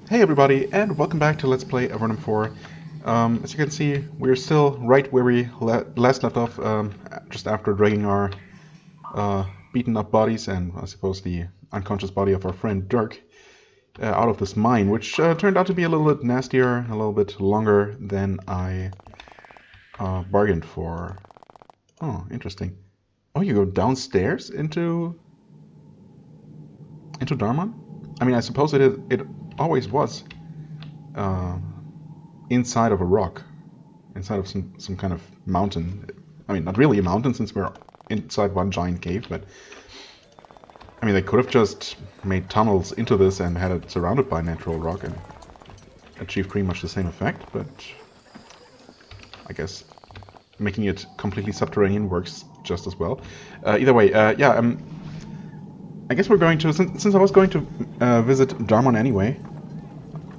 Hey everybody, and welcome back to Let's Play Avernum 4. As you can see, we're still right where we last left off, just after dragging our beaten up bodies and I suppose the unconscious body of our friend Dirk out of this mine, which turned out to be a little bit nastier, a little bit longer than I bargained for. Oh, interesting. Oh, you go downstairs into Dharmon? I mean, I suppose it always was. Uh, Inside of a rock, inside of some kind of mountain. I mean, not really a mountain since we're inside one giant cave, but I mean, they could have just made tunnels into this and had it surrounded by natural rock and achieved pretty much the same effect, but I guess making it completely subterranean works just as well. Either way, I guess we're going to, since I was going to visit Dharmon anyway,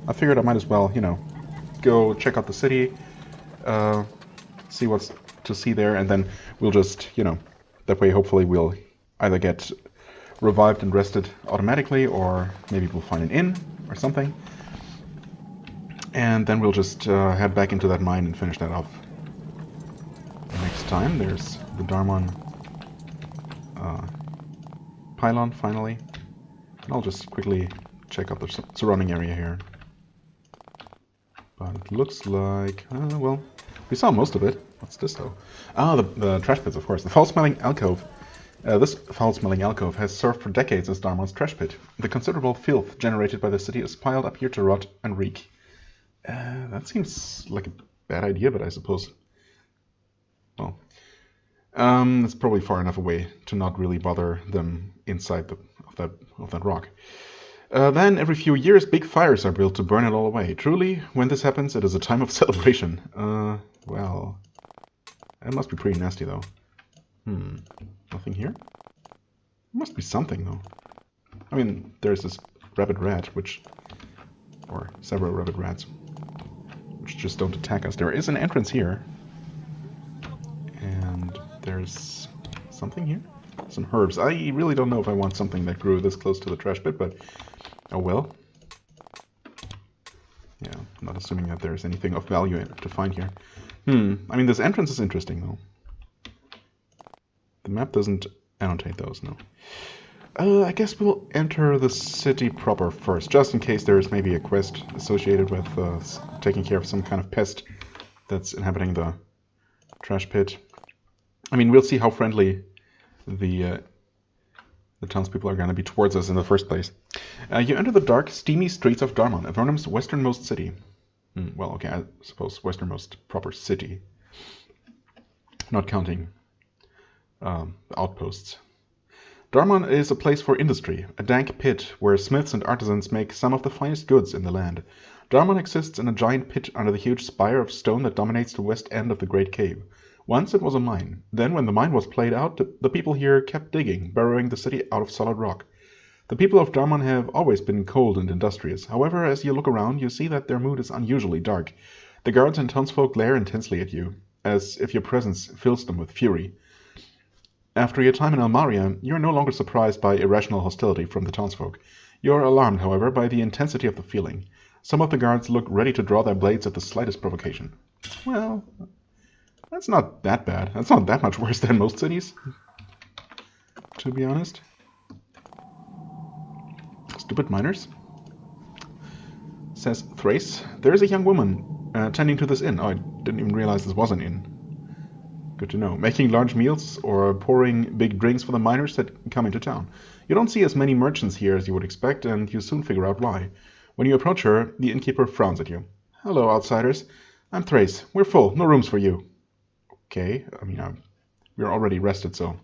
I figured I might as well, go check out the city, see what's to see there, and then we'll just, that way hopefully we'll either get revived and rested automatically, or maybe we'll find an inn or something. And then we'll just head back into that mine and finish that off next time. There's the Dharmon pylon, finally. And I'll just quickly check out the surrounding area here. But it looks like, well, we saw most of it. What's this though? Ah, the trash pits, of course. The foul-smelling alcove. This foul-smelling alcove has served for decades as Dharmon's trash pit. The considerable filth generated by the city is piled up here to rot and reek. That seems like a bad idea, but I suppose, well, it's probably far enough away to not really bother them inside of that rock. Then, every few years, big fires are built to burn it all away. Truly, when this happens, it is a time of celebration. Well, that must be pretty nasty, though. Nothing here? Must be something, though. I mean, there's this rabid rat, or several rabid rats, which just don't attack us. There is an entrance here. And there's something here? Some herbs. I really don't know if I want something that grew this close to the trash pit, but oh well. Yeah, I'm not assuming that there's anything of value to find here. I mean, this entrance is interesting, though. The map doesn't annotate those, no. I guess we'll enter the city proper first, just in case there's maybe a quest associated with taking care of some kind of pest that's inhabiting the trash pit. I mean, we'll see how friendly the townspeople are going to be towards us in the first place. You enter the dark, steamy streets of Dharmon, Avernum's westernmost city. Well, okay, I suppose westernmost proper city. Not counting outposts. Dharmon is a place for industry, a dank pit where smiths and artisans make some of the finest goods in the land. Dharmon exists in a giant pit under the huge spire of stone that dominates the west end of the great cave. Once it was a mine. Then, when the mine was played out, the people here kept digging, burrowing the city out of solid rock. The people of Dharmon have always been cold and industrious. However, as you look around, you see that their mood is unusually dark. The guards and townsfolk glare intensely at you, as if your presence fills them with fury. After your time in Almaria, you are no longer surprised by irrational hostility from the townsfolk. You are alarmed, however, by the intensity of the feeling. Some of the guards look ready to draw their blades at the slightest provocation. Well, that's not that bad. That's not that much worse than most cities, to be honest. Stupid miners. Says Thrace. There is a young woman tending to this inn. Oh, I didn't even realize this was an inn. Good to know. Making large meals or pouring big drinks for the miners that come into town. You don't see as many merchants here as you would expect, and you soon figure out why. When you approach her, the innkeeper frowns at you. Hello, outsiders. I'm Thrace. We're full. No rooms for you. Okay, I mean, we're already rested, so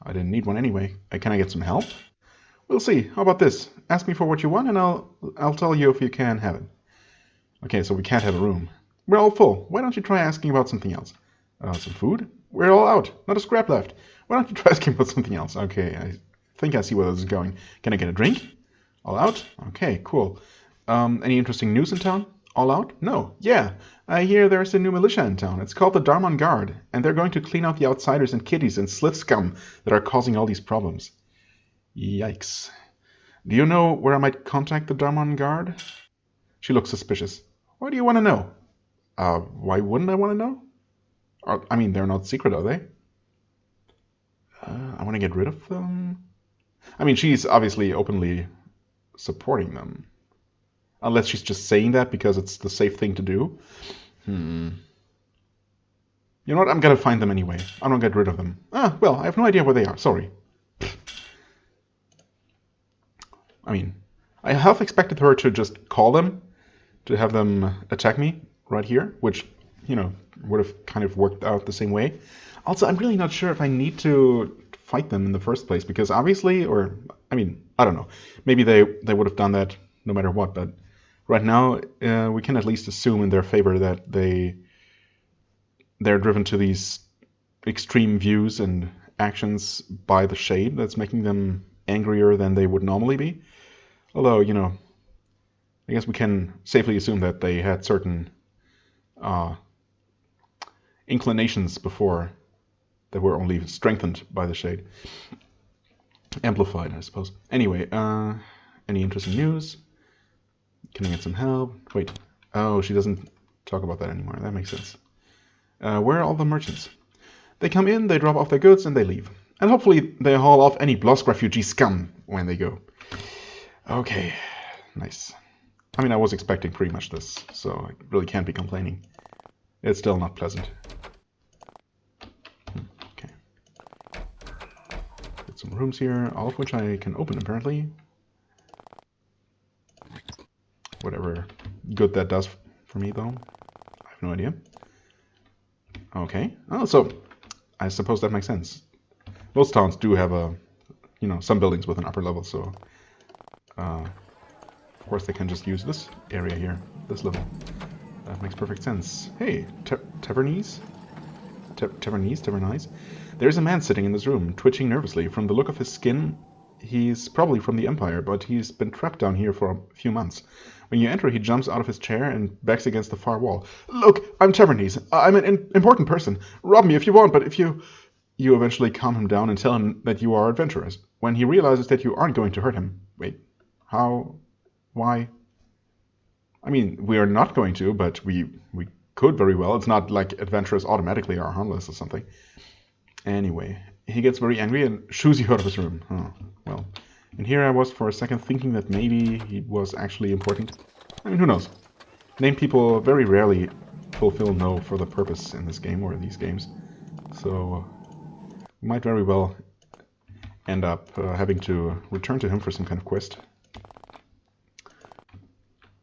I didn't need one anyway. Can I get some help? We'll see. How about this? Ask me for what you want, and I'll tell you if you can have it. Okay, so we can't have a room. We're all full. Why don't you try asking about something else? Some food? We're all out. Not a scrap left. Why don't you try asking about something else? Okay, I think I see where this is going. Can I get a drink? All out? Okay, cool. Any interesting news in town? All out? No. Yeah. I hear there's a new militia in town. It's called the Dharmon Guard, and they're going to clean out the outsiders and kiddies and slit scum that are causing all these problems. Yikes. Do you know where I might contact the Dharmon Guard? She looks suspicious. Why do you want to know? Why wouldn't I want to know? I mean, they're not secret, are they? I want to get rid of them. I mean, she's obviously openly supporting them. Unless she's just saying that because it's the safe thing to do. You know what? I'm gonna find them anyway. I'm gonna get rid of them. Well, I have no idea where they are. Sorry. I mean, I half expected her to just call them, to have them attack me right here, which, would have kind of worked out the same way. Also, I'm really not sure if I need to fight them in the first place, because obviously, I don't know. Maybe they would have done that no matter what, but right now, we can at least assume in their favor that they're driven to these extreme views and actions by the shade that's making them angrier than they would normally be. Although, I guess we can safely assume that they had certain inclinations before that were only strengthened by the shade. Amplified, I suppose. Anyway, any interesting news? Can I get some help? Wait. Oh, she doesn't talk about that anymore. That makes sense. Where are all the merchants? They come in, they drop off their goods, and they leave. And hopefully they haul off any Blosk refugee scum when they go. Okay, nice. I mean, I was expecting pretty much this, so I really can't be complaining. It's still not pleasant. Okay. Get some rooms here, all of which I can open apparently. Whatever good that does for me, though. I have no idea. Okay. Oh, so I suppose that makes sense. Most towns do have some buildings with an upper level, so of course they can just use this area here, this level. That makes perfect sense. Hey, Tavernites? Tavernites? There's a man sitting in this room, twitching nervously. From the look of his skin, he's probably from the Empire, but he's been trapped down here for a few months. When you enter, he jumps out of his chair and backs against the far wall. Look, I'm Tavernites. I'm an important person. Rob me if you want, but if you... You eventually calm him down and tell him that you are adventurers. When he realizes that you aren't going to hurt him. Wait, how? Why? I mean, we are not going to, but we could very well. It's not like adventurers automatically are harmless or something. Anyway, he gets very angry and shoos you out of his room. Oh, well. And here I was for a second thinking that maybe he was actually important. I mean, who knows? Named people very rarely fulfill no for the purpose in this game or in these games. So we might very well end up having to return to him for some kind of quest.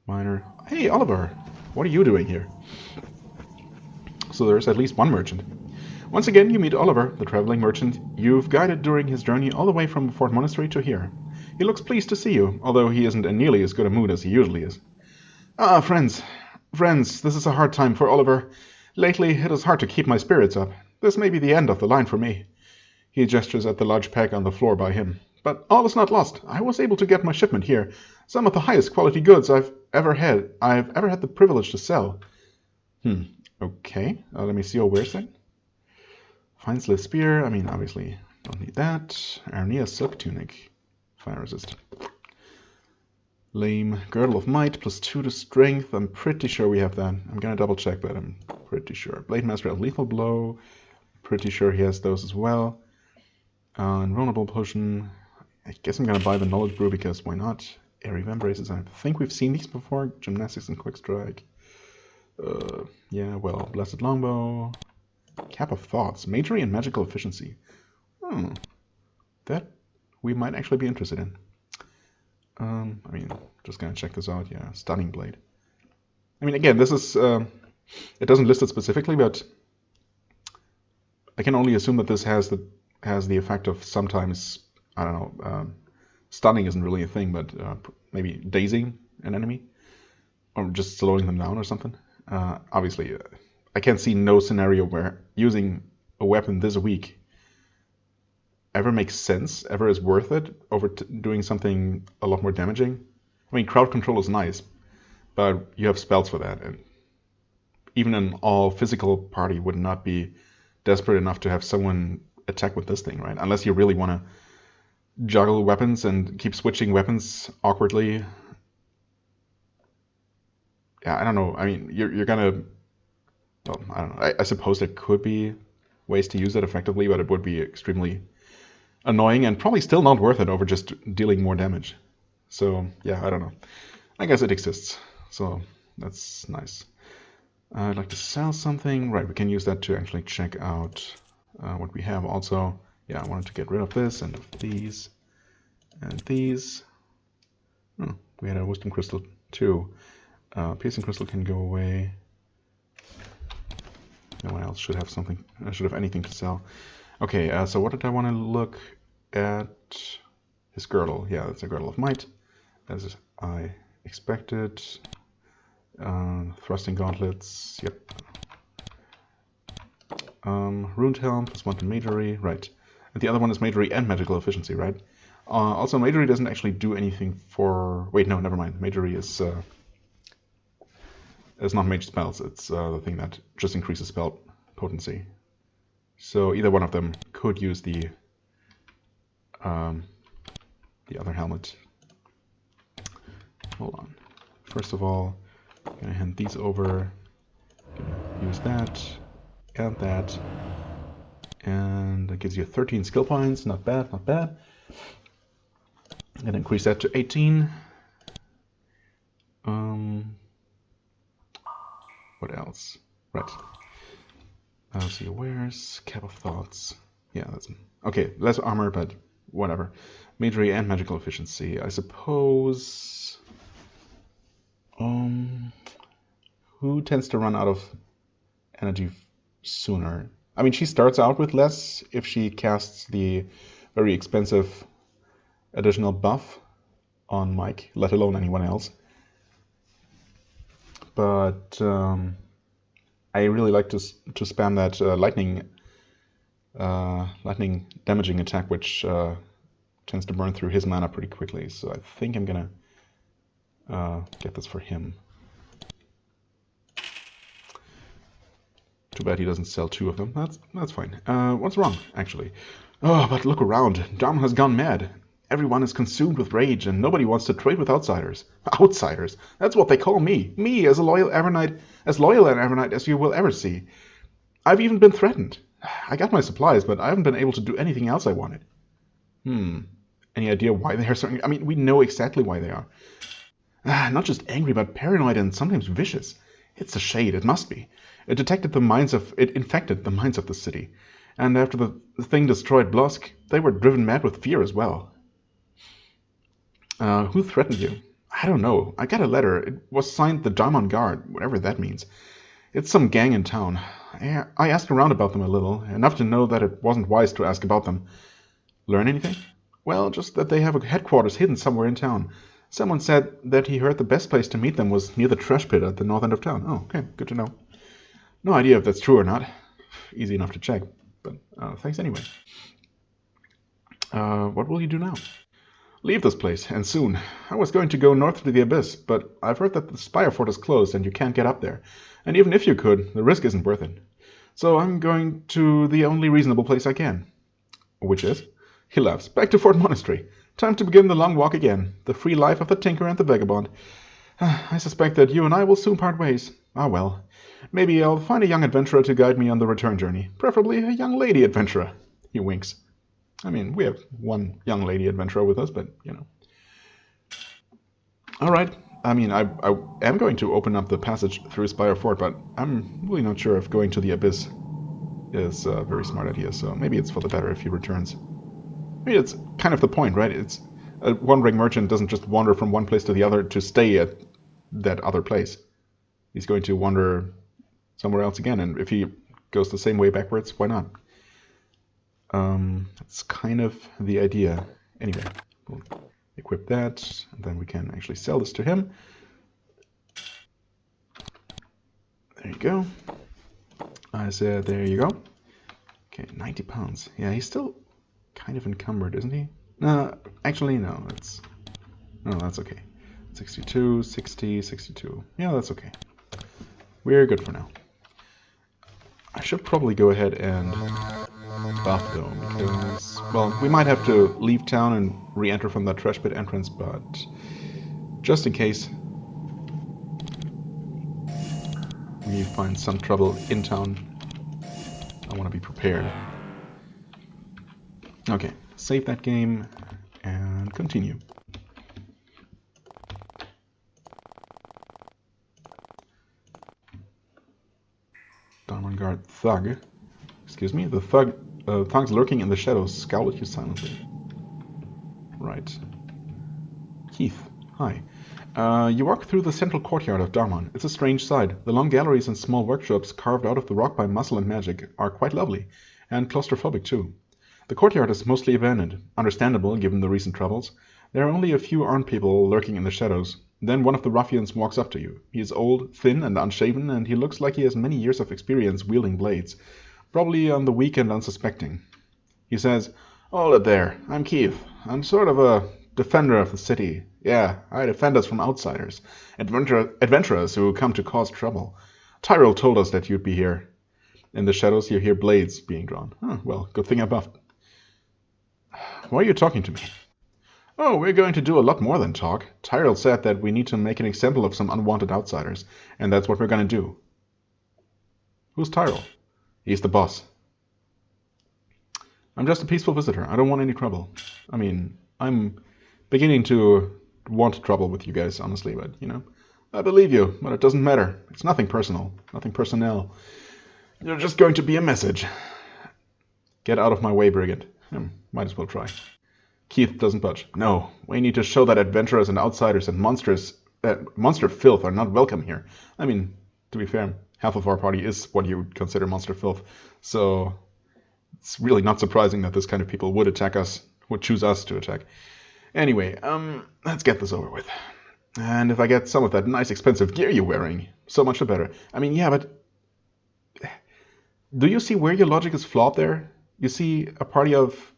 Minor. Hey, Oliver! What are you doing here? So there's at least one merchant. Once again, you meet Oliver, the traveling merchant you've guided during his journey all the way from Fort Monastery to here. He looks pleased to see you, although he isn't in nearly as good a mood as he usually is. Ah, friends, this is a hard time for Oliver. Lately, it is hard to keep my spirits up. This may be the end of the line for me. He gestures at the large pack on the floor by him. But all is not lost. I was able to get my shipment here. Some of the highest quality goods I've ever had the privilege to sell. Okay. Let me see your wares then. Fine slit spear. I mean, obviously, don't need that. Arnia silk tunic. Fire resist. Lame. Girdle of might, +2 to strength. I'm pretty sure we have that. I'm gonna double check, but I'm pretty sure. Blade master of lethal blow. Pretty sure he has those as well. Invulnerable potion. I guess I'm gonna buy the knowledge brew because why not? Airy vambraces. I think we've seen these before. Gymnastics and quick strike. Yeah, well, blessed longbow. Cap of thoughts. Magery and magical efficiency. That we might actually be interested in. I mean, just gonna check this out. Yeah, stunning blade. I mean, again, this is it doesn't list it specifically, but I can only assume that this has the effect of sometimes, I don't know, stunning isn't really a thing, but maybe dazing an enemy or just slowing them down or something. Obviously, I can't see no scenario where using a weapon this weak ever makes sense, ever is worth it over doing something a lot more damaging. I mean, crowd control is nice, but you have spells for that, and even an all-physical party would not be desperate enough to have someone attack with this thing, right? Unless you really want to juggle weapons and keep switching weapons awkwardly. yeah, I don't know. I mean, you're gonna. Well, I don't know. I suppose there could be ways to use it effectively, but it would be extremely annoying and probably still not worth it over just dealing more damage. So yeah, I don't know. I guess it exists. So that's nice. I'd like to sell something. Right, we can use that to actually check out what we have also. Yeah, I wanted to get rid of this and of these and these. Oh, we had a wisdom crystal too. Piercing crystal can go away. No one else should have something. I should have anything to sell. Okay, so what did I want to look at? His girdle. Yeah, that's a girdle of might, as I expected. Thrusting gauntlets. Yep. Runed helm plus 1 to magery. Right. And the other one is magery and magical efficiency, right? Also, magery doesn't actually do anything for... Wait, no, never mind. Magery is not mage spells. It's the thing that just increases spell potency. So either one of them could use the other helmet. Hold on. First of all, I'm gonna hand these over. Gonna use that and that, and that gives you 13 skill points. Not bad, not bad. I'm gonna increase that to 18. What else? Right. I'll see wares. Cap of Thoughts. Yeah, that's okay. Less armor, but whatever. Magery and magical efficiency. I suppose. Who tends to run out of energy sooner? I mean, she starts out with less if she casts the very expensive additional buff on Mike, let alone anyone else. But I really like to spam that lightning damaging attack, which tends to burn through his mana pretty quickly. So I think I'm gonna get this for him. Too bad he doesn't sell 2 of them. That's fine. What's wrong, actually? Oh, but look around. Dharmon has gone mad. Everyone is consumed with rage, and nobody wants to trade with outsiders. Outsiders? That's what they call me. Me, as a loyal Avernite, as loyal an Avernite as you will ever see. I've even been threatened. I got my supplies, but I haven't been able to do anything else I wanted. Any idea why they are so angry? I mean, we know exactly why they are. Not just angry, but paranoid and sometimes vicious. It's the shade, it must be. It infected the minds of the city. And after the thing destroyed Blosk, they were driven mad with fear as well. Who threatened you? I don't know. I got a letter. It was signed the Dharmon Guard, whatever that means. It's some gang in town. I asked around about them a little, enough to know that it wasn't wise to ask about them. Learn anything? Well, just that they have a headquarters hidden somewhere in town. Someone said that he heard the best place to meet them was near the trash pit at the north end of town. Oh, okay, good to know. No idea if that's true or not. Easy enough to check, but thanks anyway. What will you do now? Leave this place, and soon. I was going to go north to the Abyss, but I've heard that the Spire Fort is closed and you can't get up there. And even if you could, the risk isn't worth it. So I'm going to the only reasonable place I can. Which is? He laughs. Back to Fort Monastery. Time to begin the long walk again. The free life of the tinker and the vagabond. I suspect that you and I will soon part ways. Ah well. Maybe I'll find a young adventurer to guide me on the return journey. Preferably a young lady adventurer. He winks. I mean, we have one young lady adventurer with us, but, you know. Alright. I mean, I am going to open up the passage through Spire Fort, but I'm really not sure if going to the Abyss is a very smart idea, so maybe it's for the better if he returns. I mean, it's kind of the point, right? It's a wandering merchant doesn't just wander from one place to the other to stay at that other place. He's going to wander somewhere else again, and if he goes the same way backwards, why not? That's kind of the idea. Anyway, we'll equip that, and then we can actually sell this to him. There you go. I said, there you go. Okay, 90 pounds. Yeah, he's still kind of encumbered, isn't he? No, actually, no. That's okay. 62, 60, 62. Yeah, that's okay. We're good for now. I should probably go ahead and buff though, because, well, we might have to leave town and re-enter from that trash pit entrance, but just in case, me find some trouble in town. I want to be prepared. Okay, save that game and continue. Dharmon guard thug. Excuse me, the thugs lurking in the shadows scowl at you silently. Right. Keith, hi. You walk through the central courtyard of Dharmon. It's a strange sight. The long galleries and small workshops carved out of the rock by muscle and magic are quite lovely, and claustrophobic too. The courtyard is mostly abandoned, understandable given the recent troubles. There are only a few armed people lurking in the shadows. Then one of the ruffians walks up to you. He is old, thin, and unshaven, and he looks like he has many years of experience wielding blades, probably on the weak and unsuspecting. He says, "Hold it there. I'm Keith. I'm sort of a defender of the city. Yeah, I defend us from outsiders. Adventurers who come to cause trouble. Tyrell told us that you'd be here." In the shadows you hear blades being drawn. Huh, well, good thing I buffed. Why are you talking to me? Oh, we're going to do a lot more than talk. Tyrell said that we need to make an example of some unwanted outsiders, and that's what we're going to do. Who's Tyrell? He's the boss. I'm just a peaceful visitor. I don't want any trouble. I mean, I'm beginning to want trouble with you guys, honestly, but, you know, I believe you, but it doesn't matter. It's nothing personal, nothing personnel. You're just going to be a message. Get out of my way, brigand. Might as well try. Keith doesn't budge. No, we need to show that adventurers and outsiders and monster filth are not welcome here. I mean, to be fair, half of our party is what you would consider monster filth, so it's really not surprising that this kind of people would attack us, would choose us to attack. Anyway, let's get this over with. And if I get some of that nice expensive gear you're wearing, so much the better. I mean, yeah, but do you see where your logic is flawed there? You see a party of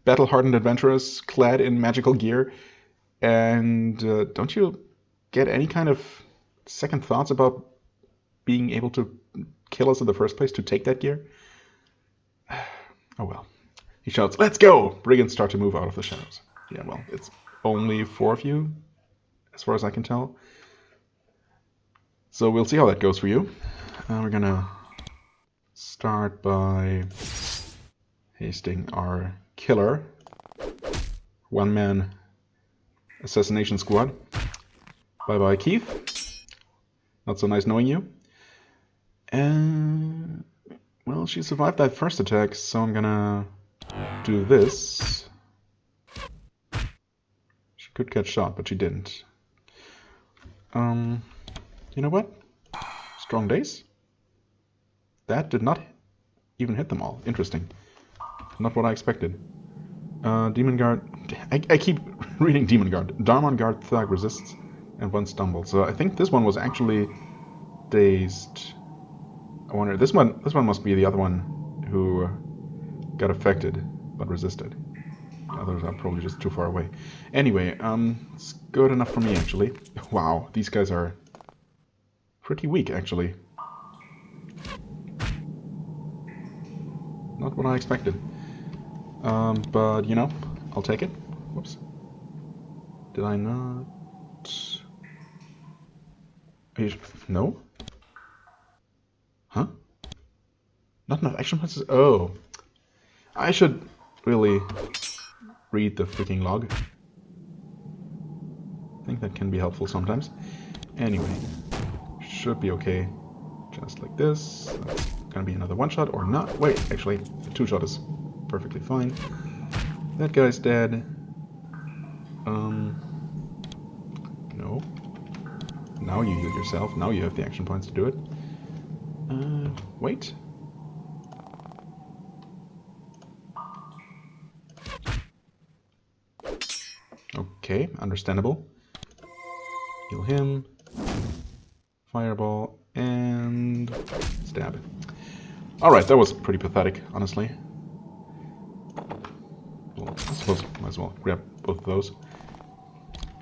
battle-hardened adventurers clad in magical gear, and don't you get any kind of second thoughts about being able to kill us in the first place to take that gear? Oh well. He shouts, "Let's go!" Brigands start to move out of the shadows. Yeah, well, it's only 4 of you, as far as I can tell. So we'll see how that goes for you. We're gonna start by hasting our killer. One-man assassination squad. Bye-bye, Keith. Not so nice knowing you. And well, she survived that first attack, so I'm gonna do this. She could get shot, but she didn't. You know what? Strong days? That did not even hit them all. Interesting. Not what I expected. Demon Guard... I keep reading Demon Guard. Dharmon Guard Thug resists and one stumbles. So I think this one was actually dazed. I wonder... This one must be the other one who got affected but resisted. The others are probably just too far away. Anyway, it's good enough for me, actually. Wow, these guys are pretty weak, actually. Not what I expected. But, you know, I'll take it. Whoops. Did I not... No? Huh? Not enough action points? Oh. I should really read the freaking log. I think that can be helpful sometimes. Anyway, should be okay. Just like this. That's gonna be another one-shot or not. Wait, actually, a two-shot is perfectly fine. That guy's dead. No. Now you heal yourself. Now you have the action points to do it. Wait. Okay, understandable. Heal him. Fireball and stab. Alright, that was pretty pathetic, honestly. Well, I suppose might as well grab both of those.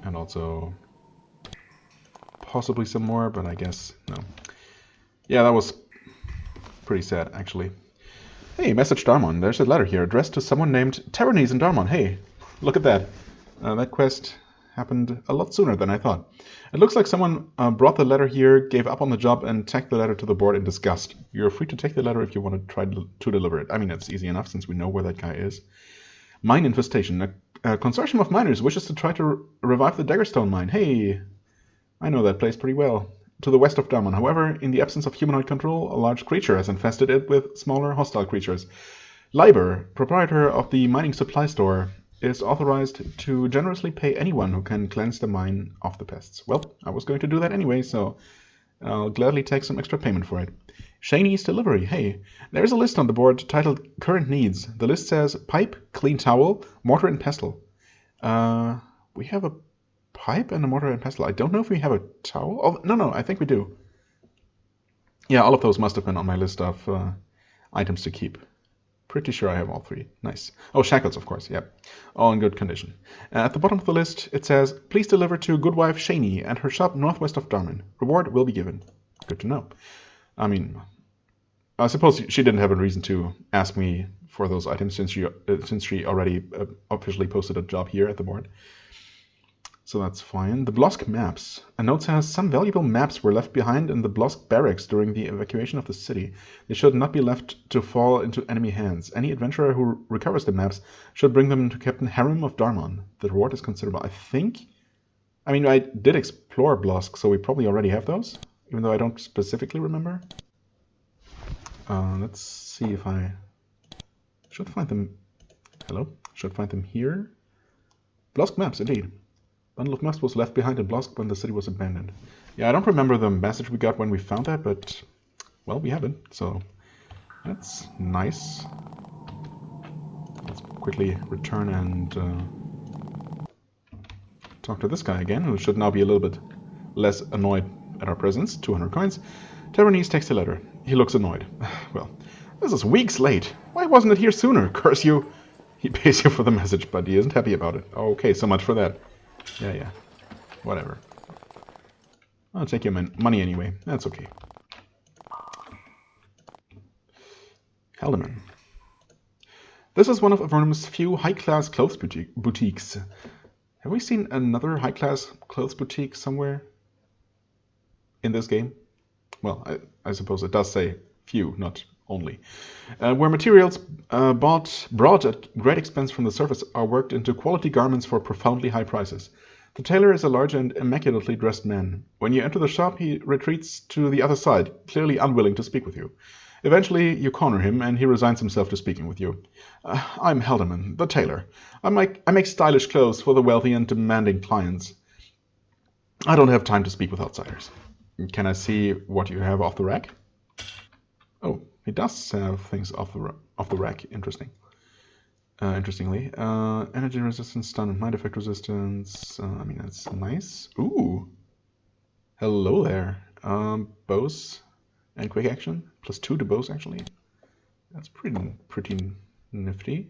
And also possibly some more, but I guess no. Yeah, that was pretty sad, actually. Hey, message Dharmon. There's a letter here addressed to someone named Avernites in Dharmon. Hey, look at that. That quest happened a lot sooner than I thought. It looks like someone brought the letter here, gave up on the job, and tacked the letter to the board in disgust. You're free to take the letter if you want to try to deliver it. I mean, it's easy enough since we know where that guy is. Mine infestation. A consortium of miners wishes to try to revive the Daggerstone mine. Hey, I know that place pretty well. To the west of Dharmon. However, in the absence of humanoid control, a large creature has infested it with smaller hostile creatures. Liber, proprietor of the mining supply store, is authorized to generously pay anyone who can cleanse the mine of the pests. Well, I was going to do that anyway, so I'll gladly take some extra payment for it. Shane's delivery. Hey, there's a list on the board titled Current Needs. The list says pipe, clean towel, mortar and pestle. We have a pipe and a mortar and pestle. I don't know if we have a towel. Oh, no, I think we do. Yeah, all of those must have been on my list of items to keep. Pretty sure I have all three. Nice. Oh, shackles, of course. Yep. All in good condition. At the bottom of the list, it says, please deliver to Goodwife Shaney and her shop northwest of Dharmon. Reward will be given. Good to know. I mean, I suppose she didn't have a reason to ask me for those items since she already officially posted a job here at the board. So that's fine. The Blosk maps. A note says some valuable maps were left behind in the Blosk barracks during the evacuation of the city. They should not be left to fall into enemy hands. Any adventurer who recovers the maps should bring them to Captain Harem of Dharmon. The reward is considerable. I mean, I did explore Blosk, so we probably already have those, even though I don't specifically remember. Let's see if I should find them. Hello? Should find them here. Blosk maps, indeed. Bundle of maps was left behind in Blosk when the city was abandoned. Yeah, I don't remember the message we got when we found that, but, well, we have it, so that's nice. Let's quickly return and talk to this guy again, who should now be a little bit less annoyed at our presence. 200 coins. Tavernese takes the letter. He looks annoyed. Well, this is weeks late. Why wasn't it here sooner? Curse you. He pays you for the message, but he isn't happy about it. Okay, so much for that. Yeah. Whatever. I'll take your money anyway. That's okay. Haldeman. This is one of Avernum's few high-class clothes boutiques. Have we seen another high-class clothes boutique somewhere in this game? Well, I suppose it does say few, not only. Where materials brought at great expense from the surface are worked into quality garments for profoundly high prices. The tailor is a large and immaculately dressed man. When you enter the shop, he retreats to the other side, clearly unwilling to speak with you. Eventually, you corner him, and he resigns himself to speaking with you. I'm Haldeman, the tailor. I make stylish clothes for the wealthy and demanding clients. I don't have time to speak with outsiders. Can I see what you have off the rack? Oh, he does have things off the rack. Interesting. Interestingly, energy resistance, stun, and mind effect resistance. I mean, that's nice. Ooh, hello there. Bows and quick action, +2 to bows actually. That's pretty nifty.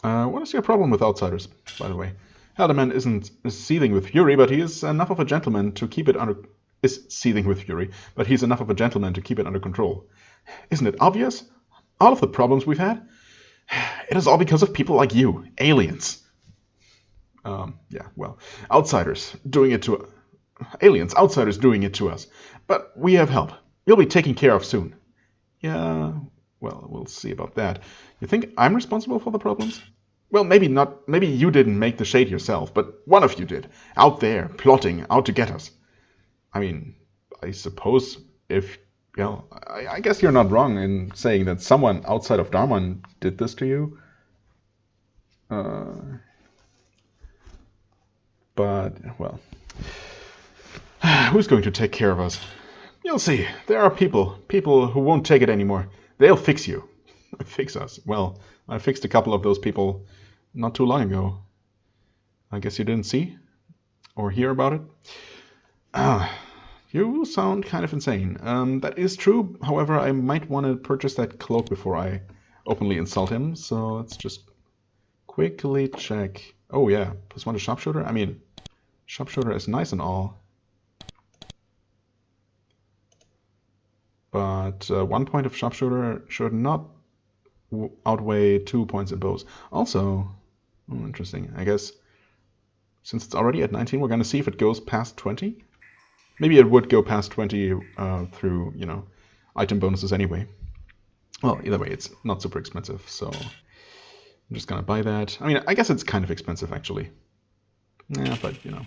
What is your problem with outsiders, by the way? Haldeman is seething with fury, but he is enough of a gentleman to keep it under. Is seething with fury, but he's enough of a gentleman to keep it under control. Isn't it obvious? All of the problems we've had. It is all because of people like you, aliens. Yeah, well, outsiders doing it to aliens, outsiders doing it to us. But we have help. You'll be taken care of soon. Yeah, well, we'll see about that. You think I'm responsible for the problems? Well, maybe not. Maybe you didn't make the shade yourself, but one of you did. Out there, plotting, out to get us. I mean, I suppose if, well, I guess you're not wrong in saying that someone outside of Dharmon did this to you. But, well, who's going to take care of us? You'll see. There are people who won't take it anymore. They'll fix you. Fix us. Well, I fixed a couple of those people not too long ago. I guess you didn't see or hear about it. You sound kind of insane. That is true. However, I might want to purchase that cloak before I openly insult him. So let's just quickly check. Oh yeah, +1 to sharpshooter. I mean, sharpshooter is nice and all, but 1 point of sharpshooter should not outweigh 2 points in bows. Also, interesting. I guess Since it's already at 19, we're going to see if it goes past 20. Maybe it would go past 20 through, you know, item bonuses anyway. Well, either way, it's not super expensive, so I'm just going to buy that. I mean, I guess it's kind of expensive, actually. Yeah, but, you know,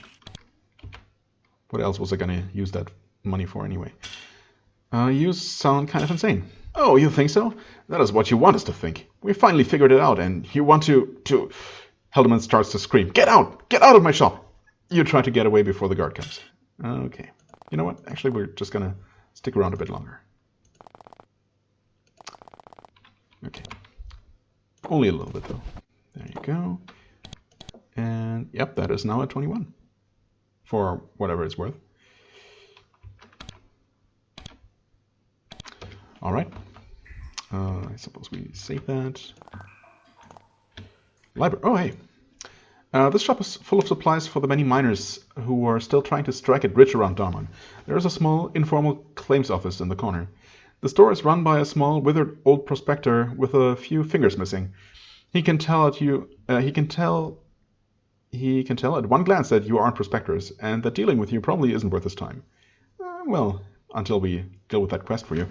what else was I going to use that money for anyway? You sound kind of insane. Oh, you think so? That is what you want us to think. We finally figured it out, and you want to... Helderman starts to scream. Get out! Get out of my shop! You try to get away before the guard comes. Okay. You know what? Actually, we're just gonna stick around a bit longer. Okay. Only a little bit, though. There you go. And, yep, that is now at 21. For whatever it's worth. All right. I suppose we save that. Library. Oh, hey. This shop is full of supplies for the many miners who are still trying to strike it rich around Dharmon. There is a small, informal claims office in the corner. The store is run by a small, withered old prospector with a few fingers missing. He can tell at one glance that you aren't prospectors, and that dealing with you probably isn't worth his time. Well, until we deal with that quest for you.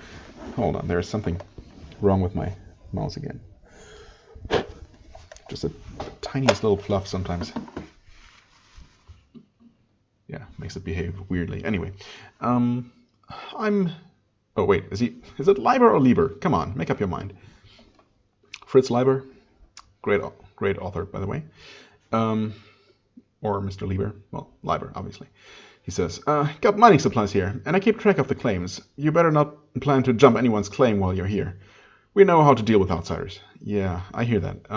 Hold on, there's something wrong with my mouse again. Just the tiniest little fluff sometimes. Yeah, makes it behave weirdly. Anyway, oh wait, is it Leiber or Lieber? Come on, make up your mind. Fritz Leiber, great author, by the way. Or Mr. Lieber, well, Leiber, obviously. He says, got mining supplies here, and I keep track of the claims. You better not plan to jump anyone's claim while you're here. We know how to deal with outsiders. Yeah, I hear that.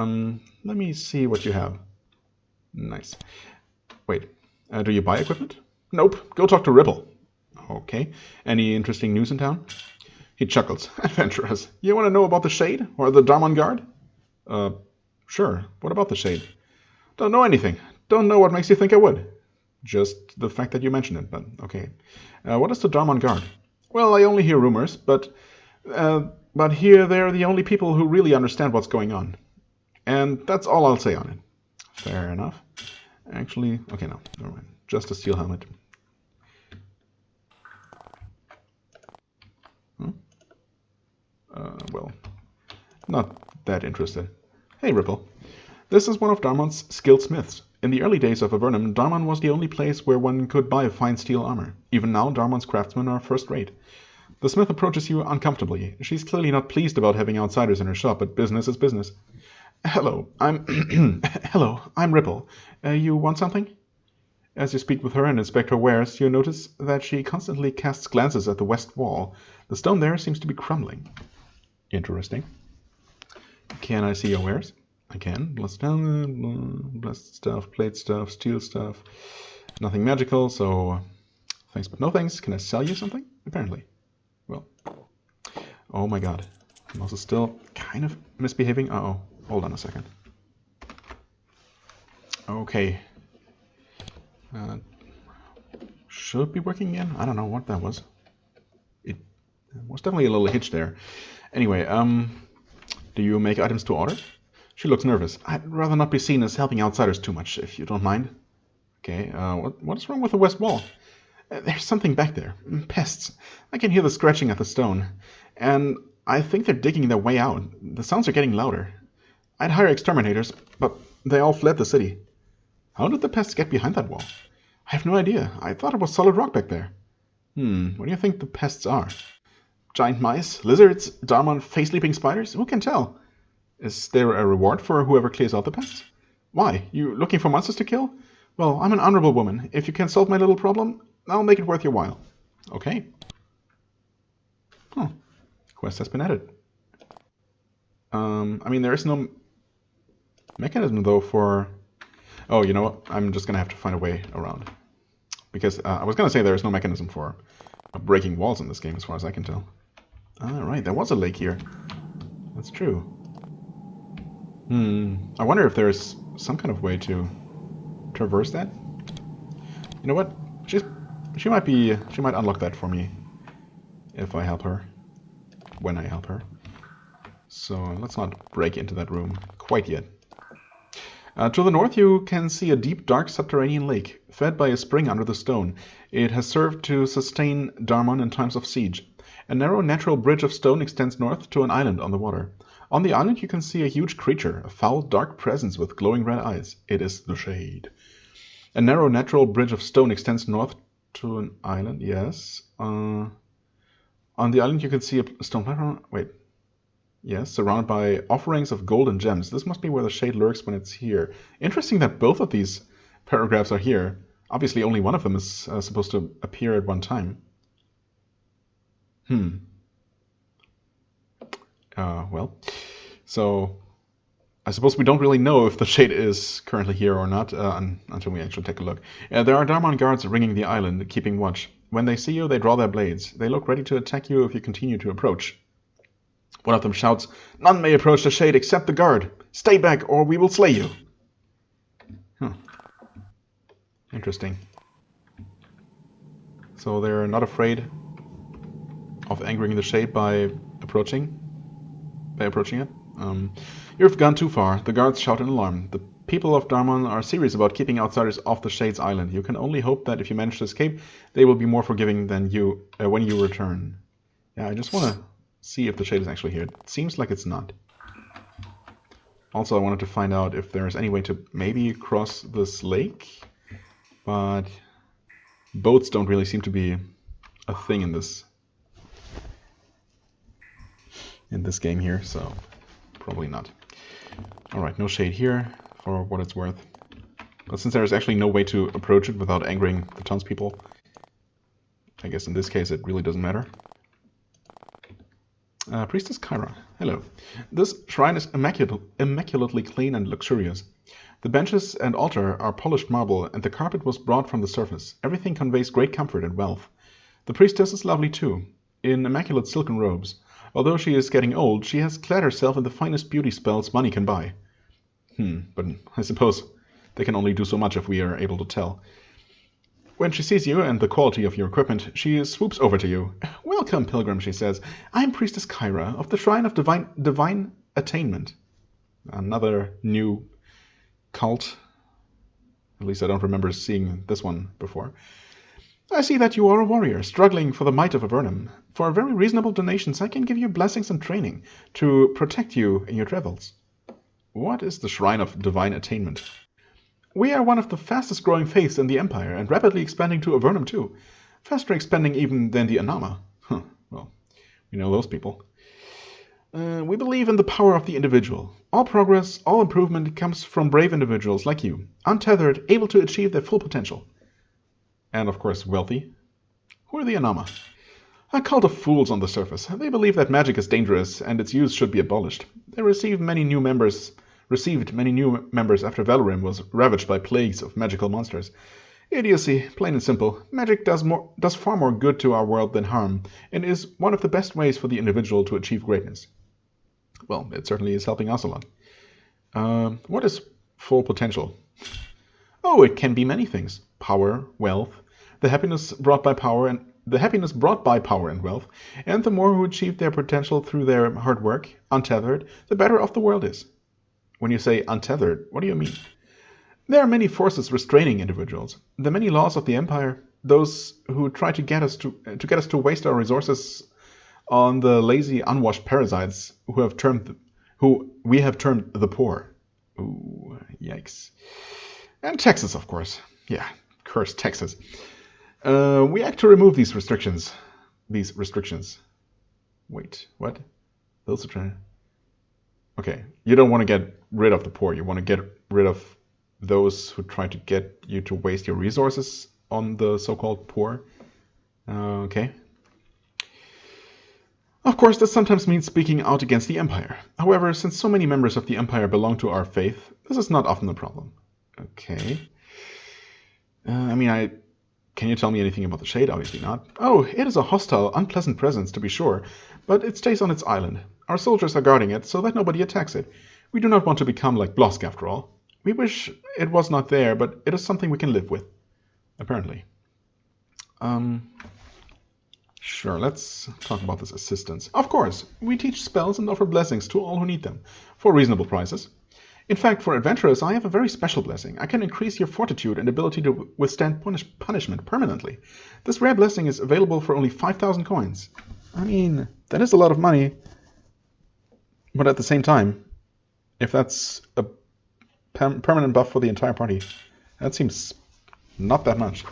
Let me see what you have. Nice. Wait, do you buy equipment? Nope, go talk to Ripple. Okay. Any interesting news in town? He chuckles. Adventurous. You want to know about the Shade? Or the Dharmon Guard? Sure. What about the Shade? Don't know anything. Don't know what makes you think I would. Just the fact that you mentioned it, but okay. What is the Dharmon Guard? Well, I only hear rumors, but here they're the only people who really understand what's going on. And that's all I'll say on it. Fair enough. Actually, okay, no, never mind. Just a steel helmet. Well, not that interested. Hey, Ripple. This is one of Dharmon's skilled smiths. In the early days of Avernum, Dharmon was the only place where one could buy fine steel armor. Even now, Dharmon's craftsmen are first-rate. The smith approaches you uncomfortably. She's clearly not pleased about having outsiders in her shop, but business is business. Hello, I'm Ripple. You want something? As you speak with her and inspect her wares, you notice that she constantly casts glances at the west wall. The stone there seems to be crumbling. Interesting. Can I see your wares? I can. Blessed stuff, plate stuff, steel stuff. Nothing magical, so thanks but no thanks. Can I sell you something? Apparently. Well. Oh my god. Mouse is still kind of misbehaving. Uh-oh. Hold on a second. Okay. Should be working again? I don't know what that was. It was definitely a little hitch there. Anyway, do you make items to order? She looks nervous. I'd rather not be seen as helping outsiders too much, if you don't mind. Okay, what's wrong with the west wall? There's something back there. Pests. I can hear the scratching at the stone. And I think they're digging their way out. The sounds are getting louder. I'd hire exterminators, but they all fled the city. How did the pests get behind that wall? I have no idea. I thought it was solid rock back there. What do you think the pests are? Giant mice? Lizards? Dharmon face-leaping spiders? Who can tell? Is there a reward for whoever clears out the pests? Why? You looking for monsters to kill? Well, I'm an honorable woman. If you can solve my little problem, I'll make it worth your while. Okay. Oh. Quest has been added. I mean, there is no mechanism, though, for... Oh, you know what? I'm just going to have to find a way around. Because I was going to say there is no mechanism for breaking walls in this game, as far as I can tell. Right, there was a lake here. That's true. I wonder if there's some kind of way to traverse that. You know what? She might unlock that for me if I help her. When I help her. So let's not break into that room quite yet. To the north, you can see a deep, dark subterranean lake, fed by a spring under the stone. It has served to sustain Dharmon in times of siege. A narrow, natural bridge of stone extends north to an island on the water. On the island, you can see a huge creature, a foul, dark presence with glowing red eyes. It is the Shade. A narrow, natural bridge of stone extends north to an island, yes. On the island, you can see a stone platform. Wait. Yes, surrounded by offerings of gold and gems. This must be where the Shade lurks when it's here. Interesting that both of these paragraphs are here. Obviously, only one of them is supposed to appear at one time. Well, so I suppose we don't really know if the Shade is currently here or not until we actually take a look. There are Dharmon guards ringing the island, keeping watch. When they see you, they draw their blades. They look ready to attack you if you continue to approach. One of them shouts, "None may approach the Shade except the guard. Stay back, or we will slay you." Interesting. So they're not afraid of angering the Shade by approaching it. You've gone too far. The guards shout in alarm. The people of Dharmon are serious about keeping outsiders off the Shade's island. You can only hope that if you manage to escape, they will be more forgiving than you when you return. Yeah, I just want to see if the Shade is actually here. It seems like it's not. Also, I wanted to find out if there's any way to maybe cross this lake, but boats don't really seem to be a thing in this game here, so probably not. Alright, no Shade here, for what it's worth. But since there's actually no way to approach it without angering the townspeople, I guess in this case it really doesn't matter. Priestess Kyra, hello. This shrine is immaculately clean and luxurious. The benches and altar are polished marble, and the carpet was brought from the surface. Everything conveys great comfort and wealth. The priestess is lovely too, in immaculate silken robes. Although she is getting old, she has clad herself in the finest beauty spells money can buy. But I suppose they can only do so much if we are able to tell. When she sees you and the quality of your equipment, she swoops over to you. "Welcome, pilgrim," she says. "I am Priestess Kyra of the Shrine of Divine Attainment." Another new cult. At least I don't remember seeing this one before. "I see that you are a warrior, struggling for the might of Avernum. For very reasonable donations, I can give you blessings and training to protect you in your travels." What is the Shrine of Divine Attainment? "We are one of the fastest growing faiths in the Empire, and rapidly expanding to Avernum too. Faster expanding even than the Anama." Well, we know those people. "We believe in the power of the individual. All progress, all improvement comes from brave individuals like you, untethered, able to achieve their full potential." And of course, wealthy. Who are the Anama? "A cult of fools on the surface. They believe that magic is dangerous and its use should be abolished. They received many new members after Valorim was ravaged by plagues of magical monsters. Idiocy, plain and simple. Magic does far more good to our world than harm, and is one of the best ways for the individual to achieve greatness." Well, it certainly is helping us a lot. What is full potential? Oh, it can be many things. Power, wealth, the happiness brought by power and wealth, and the more who achieve their potential through their hard work, untethered, the better off the world is. When you say untethered, what do you mean? There are many forces restraining individuals. The many laws of the Empire, those who try to get us to waste our resources on the lazy, unwashed parasites who we have termed the poor. Ooh, yikes. And taxes, of course. Yeah, curse taxes. We act to remove these restrictions. Wait, what? Those are trying. Okay, you don't want to get rid of the poor. You want to get rid of those who try to get you to waste your resources on the so-called poor. Okay. Of course, this sometimes means speaking out against the Empire. However, since so many members of the Empire belong to our faith, this is not often a problem. Okay. Can you tell me anything about the Shade? Obviously not. Oh, it is a hostile, unpleasant presence, to be sure, but it stays on its island. Our soldiers are guarding it so that nobody attacks it. We do not want to become like Blosk, after all. We wish it was not there, but it is something we can live with. Apparently. Sure, let's talk about this assistance. Of course, we teach spells and offer blessings to all who need them, for reasonable prices. In fact, for adventurers, I have a very special blessing. I can increase your fortitude and ability to withstand punishment permanently. This rare blessing is available for only 5,000 coins. I mean, that is a lot of money. But at the same time, if that's a permanent buff for the entire party, that seems not that much.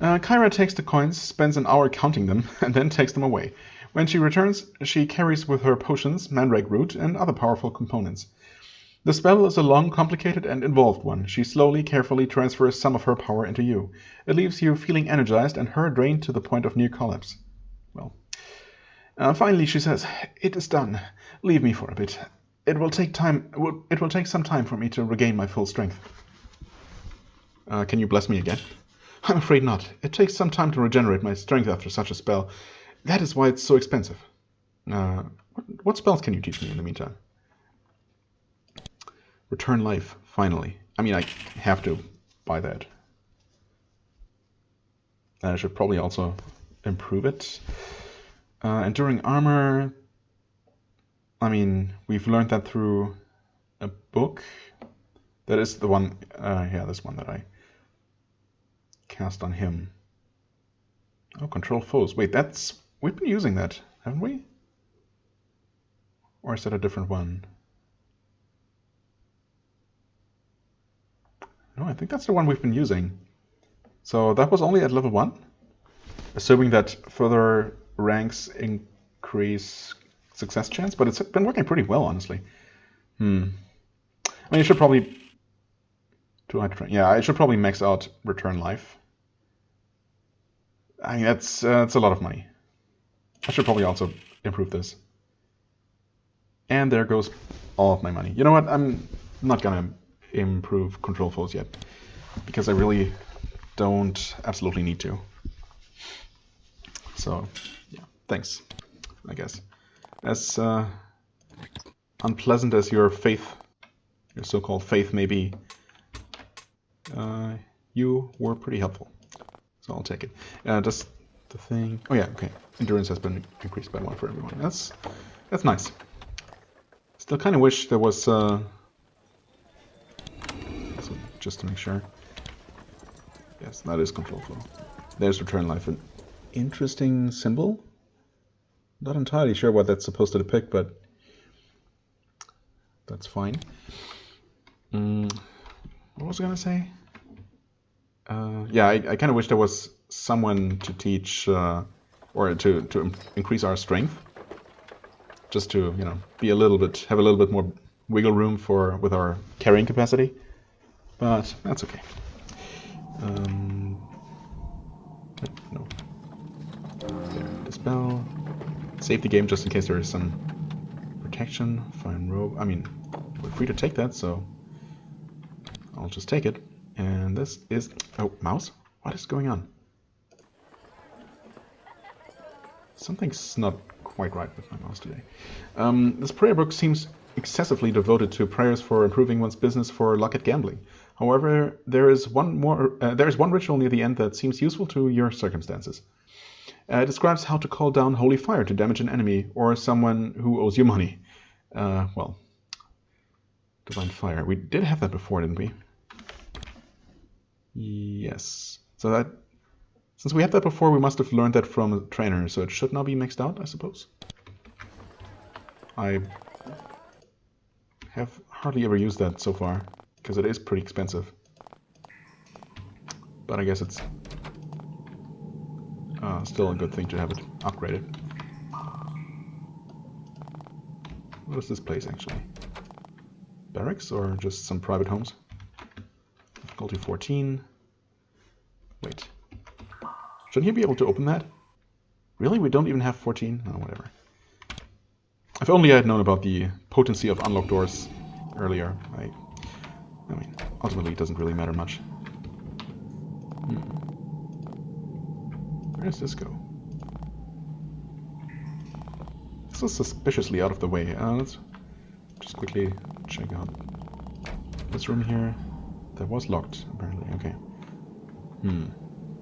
Kyra takes the coins, spends an hour counting them, and then takes them away. When she returns, she carries with her potions, mandrake root, and other powerful components. The spell is a long, complicated, and involved one. She slowly, carefully transfers some of her power into you. It leaves you feeling energized and her drained to the point of near collapse. Well, finally she says, "It is done. Leave me for a bit. It will take some time for me to regain my full strength." Can you bless me again? I'm afraid not. It takes some time to regenerate my strength after such a spell. That is why it's so expensive. What spells can you teach me in the meantime? Return life, finally. I mean, I have to buy that. I should probably also improve it. Enduring armor. I mean, we've learned that through a book. That is the one, yeah, this one that I cast on him. Oh, control foes. Wait, we've been using that, haven't we? Or is that a different one? No, I think that's the one we've been using. So that was only at level 1? Assuming that further ranks increase success chance, but it's been working pretty well, honestly. I mean, you should probably... Yeah, I should probably max out return life. I mean, that's a lot of money. I should probably also improve this. And there goes all of my money. You know what? I'm not gonna improve control foes yet, because I really don't absolutely need to. So, yeah, thanks, I guess. As unpleasant as your so-called faith may be, you were pretty helpful. So I'll take it. Just the thing... Oh yeah, okay. Endurance has been increased by 1 for everyone. That's nice. Still kind of wish there was... So just to make sure. Yes, that is control flow. There's return life. An interesting symbol. Not entirely sure what that's supposed to depict, but that's fine. What was I gonna say? Yeah, I kind of wish there was someone to teach or to increase our strength, just to have a little bit more wiggle room with our carrying capacity. But that's okay. No. There, dispel. Save the game just in case there is some protection. Fine robe. I mean, we're free to take that, so I'll just take it. And this is... Oh, mouse? What is going on? Something's not quite right with my mouse today. This prayer book seems excessively devoted to prayers for improving one's business for luck at gambling. However, there is one ritual near the end that seems useful to your circumstances. It describes how to call down holy fire to damage an enemy or someone who owes you money. Well, divine fire. We did have that before, didn't we? Yes. So that, since we had that before, we must have learned that from a trainer, so it should now be mixed out, I suppose. I have hardly ever used that so far, because it is pretty expensive. But I guess it's still a good thing to have it upgraded. What is this place, actually? Barracks, or just some private homes? Difficulty 14. Wait. Shouldn't he be able to open that? Really? We don't even have 14? Oh, whatever. If only I had known about the potency of unlocked doors earlier. I mean, ultimately it doesn't really matter much. Where does this go? This is suspiciously out of the way. Let's just quickly check out this room here. That was locked, apparently. Okay.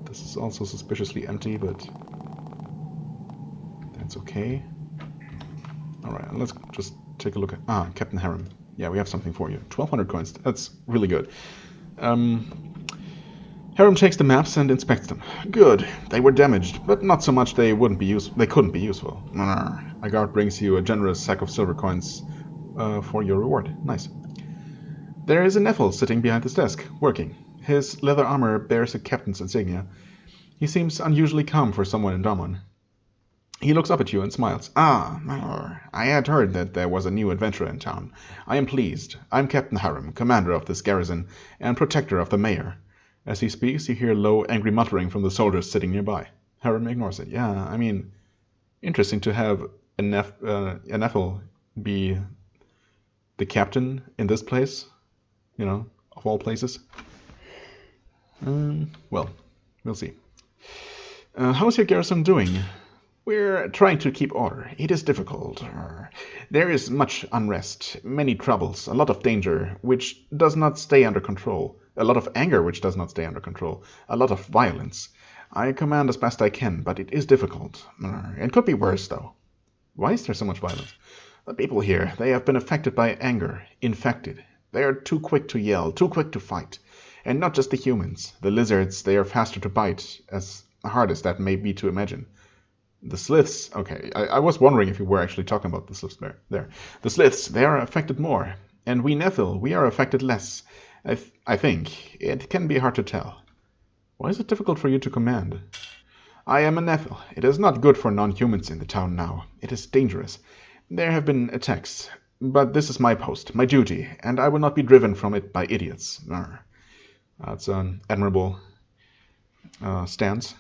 This is also suspiciously empty, but that's okay. Alright, let's just take a look at... Captain Harem. Yeah, we have something for you. 1,200 coins. That's really good. Harem takes the maps and inspects them. Good. They were damaged, but not so much they couldn't be useful. A guard brings you a generous sack of silver coins for your reward. Nice. There is a Nephil sitting behind his desk, working. His leather armor bears a captain's insignia. He seems unusually calm for someone in Dharmon. He looks up at you and smiles. I had heard that there was a new adventurer in town. I am pleased. I'm Captain Harem, commander of this garrison, and protector of the mayor. As he speaks, you hear low, angry muttering from the soldiers sitting nearby. Harem ignores it. Yeah, I mean, interesting to have a Nephil be the captain in this place, of all places. Well, we'll see. How's your garrison doing? We're trying to keep order. It is difficult. There is much unrest, many troubles, a lot of danger, which does not stay under control. A lot of anger, which does not stay under control. A lot of violence. I command as best I can, but it is difficult. It could be worse, though. Why is there so much violence? The people here, they have been affected by anger, infected. They are too quick to yell, too quick to fight. And not just the humans. The lizards, they are faster to bite, as hard as that may be to imagine. The sliths, okay, I was wondering if you were actually talking about the sliths there. The sliths, they are affected more. And we Nephil, we are affected less. I think. It can be hard to tell. Why is it difficult for you to command? I am a Nephil. It is not good for non-humans in the town now. It is dangerous. There have been attacks. But this is my post, my duty, and I will not be driven from it by idiots. That's an admirable stance.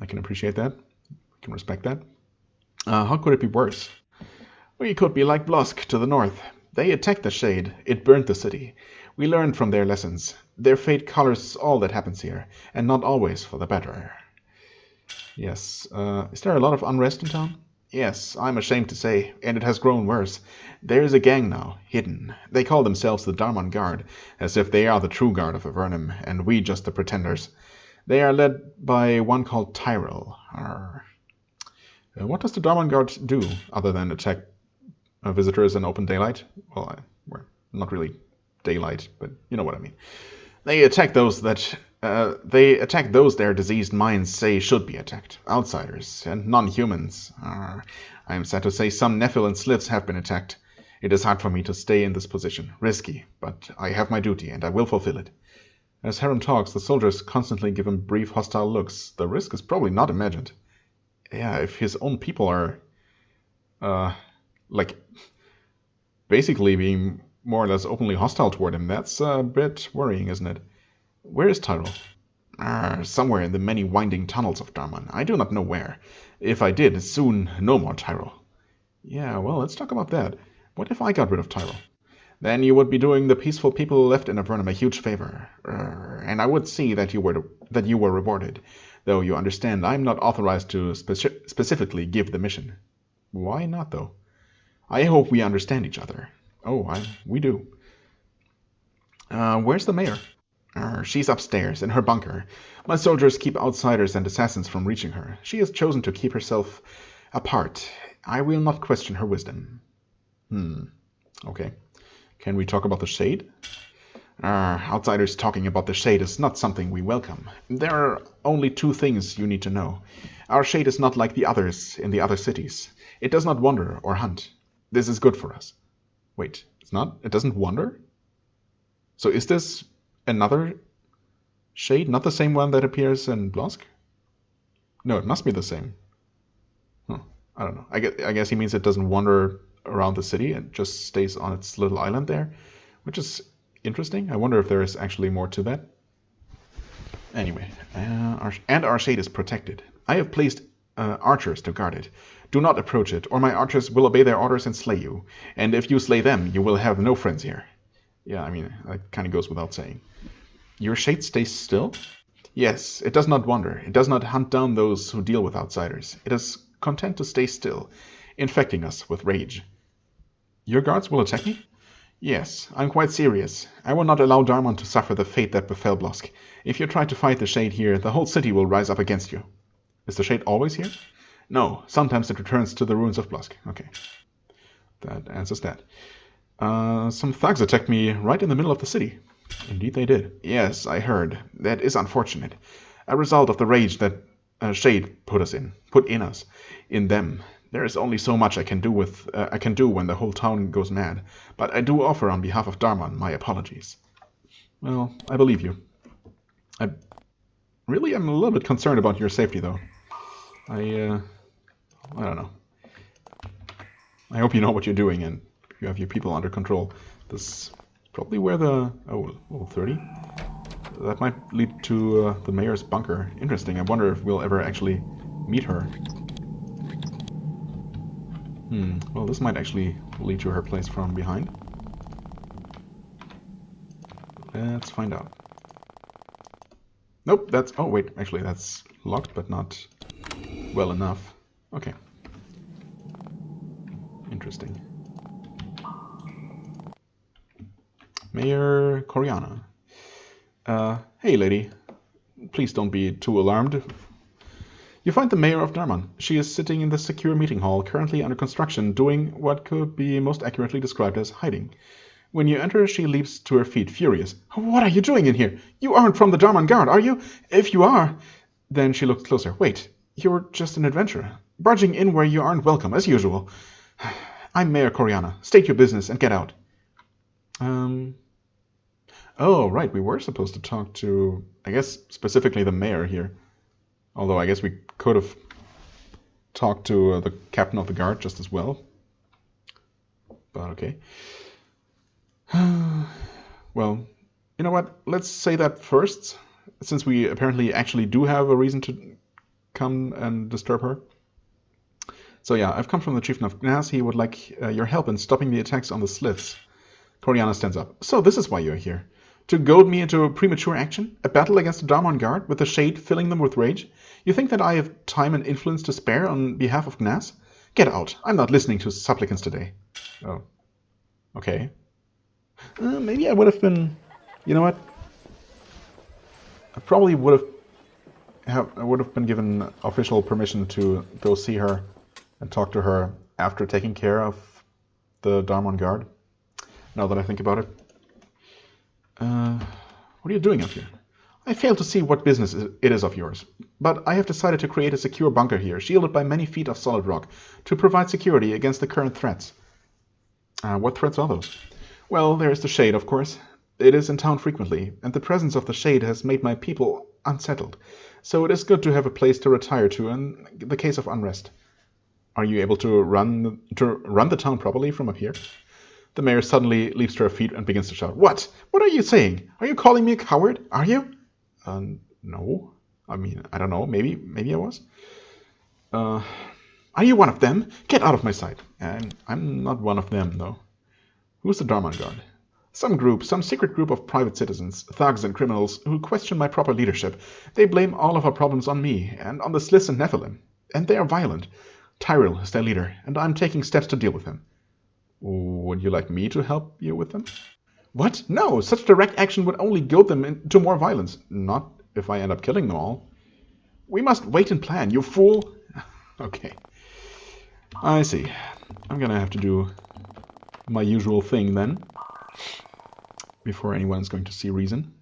I can appreciate that. I can respect that. How could it be worse? We could be like Blusk to the north. They attacked the Shade. It burned the city. We learned from their lessons. Their fate colors all that happens here, and not always for the better. Yes. Is there a lot of unrest in town? Yes, I'm ashamed to say, and it has grown worse. There is a gang now, hidden. They call themselves the Dharmon Guard, as if they are the true guard of Avernum, and we just the pretenders. They are led by one called Tyrell. What does the Dharmon Guard do, other than attack visitors in open daylight? Well, we're not really daylight, but you know what I mean. They attack those their diseased minds say should be attacked. Outsiders and non-humans. I am sad to say some Nephil and Sliths have been attacked. It is hard for me to stay in this position. Risky, but I have my duty and I will fulfill it. As Harem talks, the soldiers constantly give him brief hostile looks. The risk is probably not imagined. Yeah, if his own people are, basically being more or less openly hostile toward him, that's a bit worrying, isn't it? Where is Tyrell? Somewhere in the many winding tunnels of Dharmon. I do not know where. If I did, soon no more Tyrell. Yeah, well, let's talk about that. What if I got rid of Tyrell? Then you would be doing the peaceful people left in Avernum a huge favor. And I would see that you were rewarded. Though you understand, I'm not authorized to specifically give the mission. Why not, though? I hope we understand each other. Oh, we do. Where's the mayor? She's upstairs, in her bunker. My soldiers keep outsiders and assassins from reaching her. She has chosen to keep herself apart. I will not question her wisdom. Okay. Can we talk about the Shade? Outsiders talking about the Shade is not something we welcome. There are only two things you need to know. Our Shade is not like the others in the other cities. It does not wander or hunt. This is good for us. Wait, it's not? It doesn't wander? So is this another Shade? Not the same one that appears in Blusk? No, it must be the same. I don't know. I guess he means it doesn't wander around the city. It just stays on its little island there, which is interesting. I wonder if there is actually more to that. Anyway, our Shade is protected. I have placed archers to guard it. Do not approach it, or my archers will obey their orders and slay you. And if you slay them, you will have no friends here. Yeah, I mean, that kind of goes without saying. Your Shade stays still? Yes, it does not wander. It does not hunt down those who deal with outsiders. It is content to stay still, infecting us with rage. Your guards will attack me? Yes, I'm quite serious. I will not allow Dharmon to suffer the fate that befell Blusk. If you try to fight the Shade here, the whole city will rise up against you. Is the Shade always here? No, sometimes it returns to the ruins of Blusk. Okay. That answers that. Some thugs attacked me right in the middle of the city. Indeed they did. Yes, I heard. That is unfortunate. A result of the rage that Shade put in them. There is only so much I can do when the whole town goes mad. But I do offer on behalf of Dharmon my apologies. Well, I believe you. I really am a little bit concerned about your safety, though. I don't know. I hope you know what you're doing and you have your people under control. This is probably where the... Oh, 30? That might lead to the mayor's bunker. Interesting. I wonder if we'll ever actually meet her. Well, this might actually lead to her place from behind. Let's find out. Nope, that's... Oh, wait. Actually, that's locked, but not well enough. Okay. Interesting. Mayor Coriana. Hey, lady. Please don't be too alarmed. You find the mayor of Dharmon. She is sitting in the secure meeting hall, currently under construction, doing what could be most accurately described as hiding. When you enter, she leaps to her feet, furious. What are you doing in here? You aren't from the Dharmon Guard, are you? If you are... Then she looks closer. Wait, you're just an adventurer, barging in where you aren't welcome, as usual. I'm Mayor Coriana. State your business and get out. Oh, right, we were supposed to talk to, I guess, specifically the mayor here. Although I guess we could have talked to the captain of the guard just as well. But okay. Well, you know what? Let's say that first, since we apparently actually do have a reason to come and disturb her. So yeah, I've come from the Chieftain of Gnas. He would like your help in stopping the attacks on the Sliths. Coriana stands up. So this is why you're here. To goad me into a premature action? A battle against the Dharmon Guard, with the Shade filling them with rage? You think that I have time and influence to spare on behalf of Gnas? Get out. I'm not listening to supplicants today. Oh. Okay. Maybe I would have been... You know what? I probably would have been given official permission to go see her and talk to her after taking care of the Dharmon Guard. Now that I think about it. What are you doing up here? I fail to see what business it is of yours, but I have decided to create a secure bunker here, shielded by many feet of solid rock, to provide security against the current threats. What threats are those? Well, there is the Shade, of course. It is in town frequently, and the presence of the Shade has made my people unsettled, so it is good to have a place to retire to in the case of unrest. Are you able to run the town properly from up here? The mayor suddenly leaps to her feet and begins to shout. What? What are you saying? Are you calling me a coward? Are you? No. I mean, I don't know. Maybe I was. Are you one of them? Get out of my sight. And I'm not one of them, though. Who's the Dharmon Guard? Some secret group of private citizens, thugs and criminals who question my proper leadership. They blame all of our problems on me and on the Sliths and Nephilim. And they are violent. Tyrell is their leader, and I'm taking steps to deal with him. Would you like me to help you with them? What? No, such direct action would only goad them into more violence. Not if I end up killing them all. We must wait and plan, you fool. Okay. I see. I'm gonna have to do my usual thing then. Before anyone's going to see reason.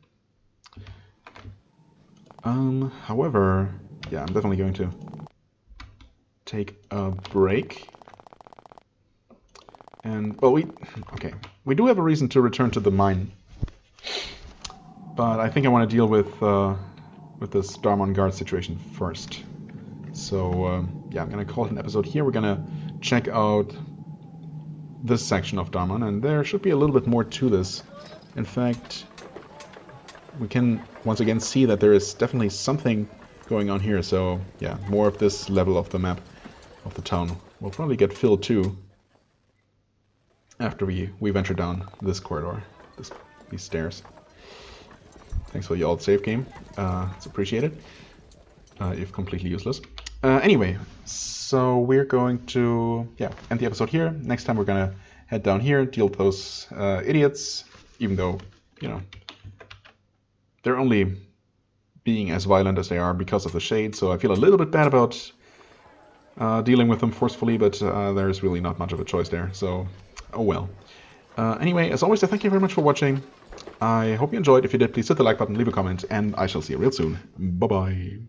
However, yeah, I'm definitely going to take a break. And, well, we do have a reason to return to the mine. But I think I want to deal with this Dharmon Guard situation first. So, yeah, I'm going to call it an episode here. We're going to check out this section of Dharmon, and there should be a little bit more to this. In fact, we can once again see that there is definitely something going on here. So, yeah, more of this level of the map of the town will probably get filled too. After we venture down this corridor, these stairs. Thanks for the old save game. It's appreciated. If completely useless. Anyway, so we're going to end the episode here. Next time we're gonna head down here, deal with those idiots. Even though, you know, they're only being as violent as they are because of the Shade. So I feel a little bit bad about dealing with them forcefully, but there's really not much of a choice there. So. Oh well. Anyway, as always, I thank you very much for watching. I hope you enjoyed. If you did, please hit the like button, leave a comment, and I shall see you real soon. Bye-bye.